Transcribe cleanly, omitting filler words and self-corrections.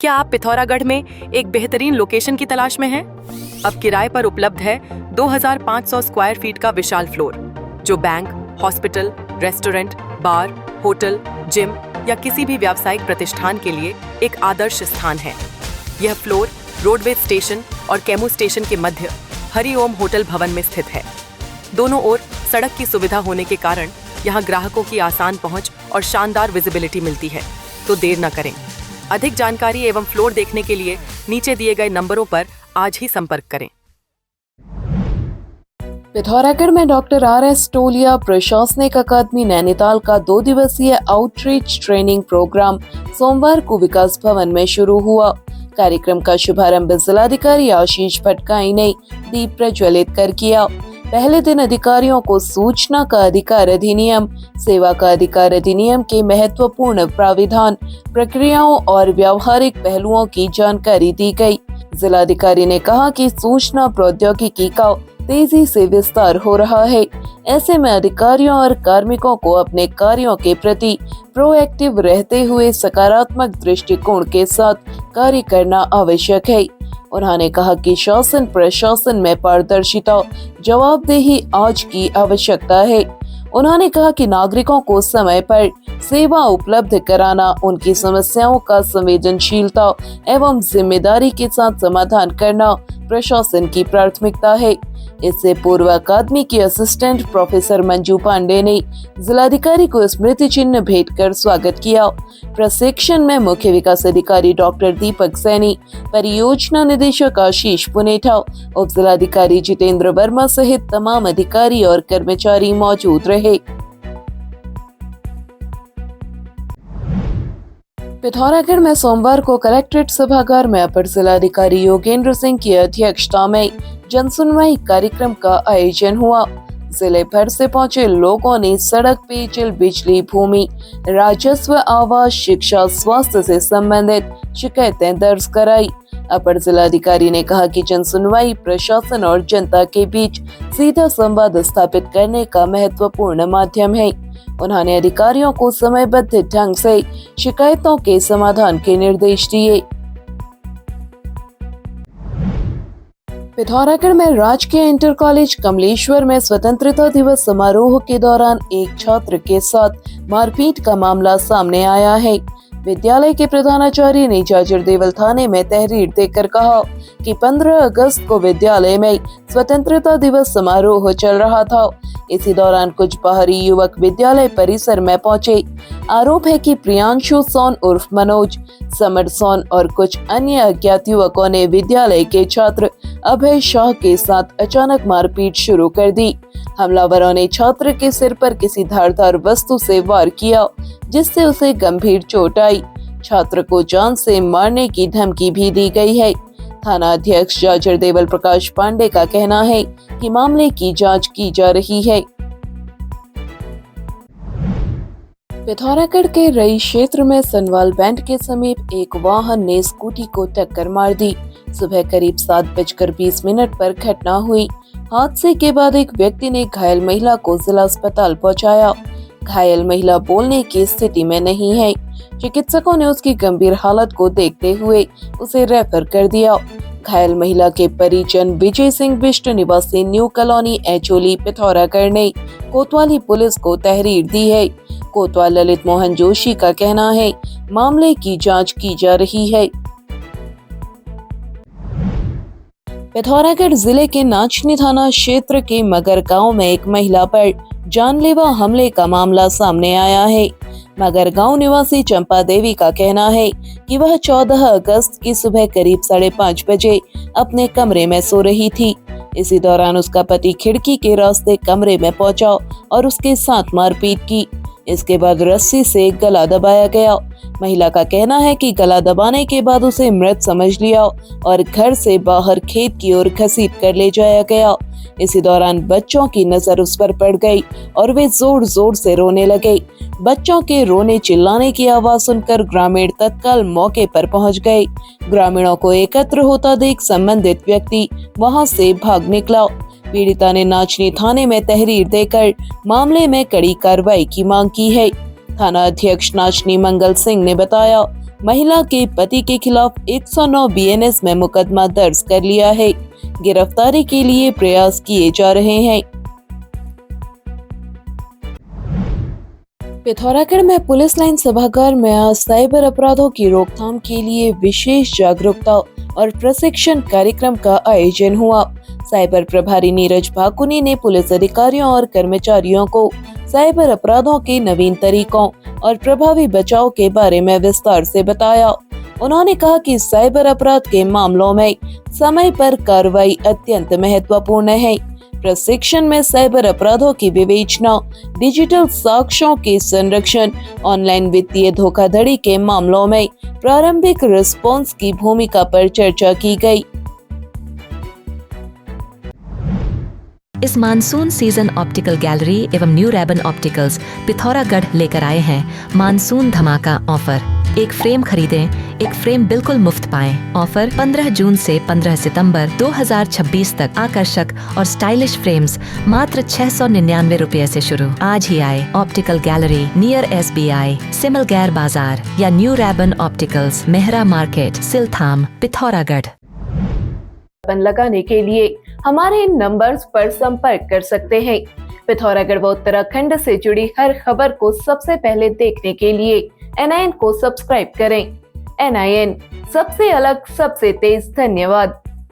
क्या आप पिथौरागढ़ में एक बेहतरीन लोकेशन की तलाश में हैं? अब किराए पर उपलब्ध है 2500 स्क्वायर फीट का विशाल फ्लोर, जो बैंक, हॉस्पिटल, रेस्टोरेंट, बार, होटल, जिम या किसी भी व्यावसायिक प्रतिष्ठान के लिए एक आदर्श स्थान है। यह फ्लोर रोडवेज स्टेशन और कैमू स्टेशन के मध्य हरिओम होटल भवन में स्थित है। दोनों ओर सड़क की सुविधा होने के कारण यहाँ ग्राहकों की आसान पहुँच और शानदार विजिबिलिटी मिलती है। तो देर न करें, अधिक जानकारी एवं फ्लोर देखने के लिए नीचे दिए गए नंबरों पर आज ही संपर्क करें। पिथौरागढ़ में डॉक्टर RS टोलिया प्रशासनिक अकादमी नैनीताल का 2 दिवसीय आउटरीच ट्रेनिंग प्रोग्राम सोमवार को विकास भवन में शुरू हुआ। कार्यक्रम का शुभारंभ जिलाधिकारी आशीष भटकाई ने दीप प्रज्वलित कर किया। पहले दिन अधिकारियों को सूचना का अधिकार अधिनियम, सेवा का अधिकार अधिनियम के महत्वपूर्ण प्राविधान, प्रक्रियाओं और व्यावहारिक पहलुओं की जानकारी दी गई। जिलाधिकारी ने कहा कि सूचना प्रौद्योगिकी का तेजी से विस्तार हो रहा है। ऐसे में अधिकारियों और कार्मिकों को अपने कार्यों के प्रति प्रोएक्टिव रहते हुए सकारात्मक दृष्टिकोण के साथ कार्य करना आवश्यक है। उन्होंने कहा कि शासन प्रशासन में पारदर्शिता, जवाबदेही आज की आवश्यकता है। उन्होंने कहा कि नागरिकों को समय पर सेवा उपलब्ध कराना, उनकी समस्याओं का संवेदनशीलता एवं जिम्मेदारी के साथ समाधान करना प्रशासन की प्राथमिकता है। इससे पूर्व अकादमी की असिस्टेंट प्रोफेसर मंजू पांडे ने जिलाधिकारी को स्मृति चिन्ह भेंट कर स्वागत किया। प्रशिक्षण में मुख्य विकास अधिकारी डॉक्टर दीपक सैनी, परियोजना निदेशक आशीष पुनेठा, उप जिलाधिकारी जितेंद्र वर्मा सहित तमाम अधिकारी और कर्मचारी मौजूद रहे। पिथौरागढ़ में सोमवार को कलेक्ट्रेट सभागार में अपर जिलाधिकारी योगेंद्र सिंह की अध्यक्षता में जनसुनवाई कार्यक्रम का आयोजन हुआ। जिले भर से पहुंचे लोगों ने सड़क, पेयजल, बिजली, भूमि, राजस्व, आवास, शिक्षा, स्वास्थ्य से संबंधित शिकायतें दर्ज कराई। अपर जिलाधिकारी ने कहा कि जनसुनवाई प्रशासन और जनता के बीच सीधा संवाद स्थापित करने का महत्वपूर्ण माध्यम है। उन्होंने अधिकारियों को समयबद्ध ढंग से शिकायतों के समाधान के निर्देश दिए। पिथौरागढ़ में राजकीय इंटर कॉलेज कमलेश्वर में स्वतंत्रता दिवस समारोह के दौरान एक छात्र के साथ मारपीट का मामला सामने आया है। विद्यालय के प्रधानाचार्य ने जाजर देवल थाने में तहरीर देकर कहा कि 15 अगस्त को विद्यालय में स्वतंत्रता दिवस समारोह चल रहा था। इसी दौरान कुछ बाहरी युवक विद्यालय परिसर में पहुंचे। आरोप है कि प्रियांशु सोन उर्फ मनोज, समर सोन और कुछ अन्य अज्ञात युवकों ने विद्यालय के छात्र अभय शाह के साथ अचानक मारपीट शुरू कर दी। हमलावरों ने छात्र के सिर पर किसी धारदार वस्तु से वार किया, जिससे उसे गंभीर चोट आई। छात्र को जान से मारने की धमकी भी दी गई है। थाना अध्यक्ष जाजर देवल प्रकाश पांडे का कहना है कि मामले की जांच की जा रही है। पिथौरागढ़ के रई क्षेत्र में सनवाल बैंड के समीप एक वाहन ने स्कूटी को टक्कर मार दी। सुबह करीब 7:20 पर घटना हुई। हादसे के बाद एक व्यक्ति ने घायल महिला को जिला अस्पताल पहुंचाया। घायल महिला बोलने की स्थिति में नहीं है। चिकित्सकों ने उसकी गंभीर हालत को देखते हुए उसे रेफर कर दिया। घायल महिला के परिजन विजय सिंह बिष्ट निवासी न्यू कॉलोनी एचोली पिथौरागढ़ ने कोतवाली पुलिस को तहरीर दी है। कोतवाल ललित मोहन जोशी का कहना है मामले की जांच की जा रही है। पिथौरागढ़ जिले के नाचनी थाना क्षेत्र के मगर गांव में एक महिला पर जानलेवा हमले का मामला सामने आया है। मगर गांव निवासी चंपा देवी का कहना है कि वह 14 अगस्त की सुबह करीब 5:30 बजे अपने कमरे में सो रही थी। इसी दौरान उसका पति खिड़की के रास्ते कमरे में पहुंचा और उसके साथ मारपीट की। इसके बाद रस्सी से गला दबाया गया। महिला का कहना है कि गला दबाने के बाद उसे मृत समझ लिया और घर से बाहर खेत की ओर घसीट कर ले जाया गया। इसी दौरान बच्चों की नजर उस पर पड़ गई और वे जोर जोर से रोने लगे। बच्चों के रोने चिल्लाने की आवाज सुनकर ग्रामीण तत्काल मौके पर पहुंच गए। ग्रामीणों को एकत्र होता देख संबंधित व्यक्ति वहां से भाग निकला। पीड़िता ने नाचनी थाने में तहरीर देकर मामले में कड़ी कार्रवाई की मांग की है। थाना अध्यक्ष नाचनी मंगल सिंह ने बताया महिला के पति के खिलाफ 109 बीएनएस में मुकदमा दर्ज कर लिया है। गिरफ्तारी के लिए प्रयास किए जा रहे हैं। पिथौरागढ़ में पुलिस लाइन सभागार में आज साइबर अपराधों की रोकथाम के लिए विशेष जागरूकता और प्रशिक्षण कार्यक्रम का आयोजन हुआ। साइबर प्रभारी नीरज भाकुनी ने पुलिस अधिकारियों और कर्मचारियों को साइबर अपराधों के नवीन तरीकों और प्रभावी बचाव के बारे में विस्तार से बताया। उन्होंने कहा कि साइबर अपराध के मामलों में समय पर कार्रवाई अत्यंत महत्वपूर्ण है। प्रशिक्षण में साइबर अपराधों की विवेचना, डिजिटल साक्ष्यों के संरक्षण, ऑनलाइन वित्तीय धोखाधड़ी के मामलों में प्रारंभिक रिस्पॉन्स की भूमिका पर चर्चा की गई। इस मानसून सीजन ऑप्टिकल गैलरी एवं न्यू रैबन ऑप्टिकल्स पिथौरागढ़ लेकर आए हैं मानसून धमाका ऑफर। एक फ्रेम खरीदें, एक फ्रेम बिल्कुल मुफ्त पाएं। ऑफर 15 जून से 15 सितंबर 2026 तक। आकर्षक और स्टाइलिश फ्रेम्स मात्र 699 रुपए से शुरू। आज ही आए ऑप्टिकल गैलरी नियर SBI, सिमल गैर बाजार या new Rayban opticals, Mehra market, Siltham, Pithoragarh. लगाने के लिए हमारे इन नंबर्स पर संपर्क कर सकते हैं। पिथौरागढ़ व उत्तराखंड से जुड़ी हर खबर को सबसे पहले देखने के लिए NIN को सब्सक्राइब करें। NIN, सबसे अलग, सबसे तेज। धन्यवाद।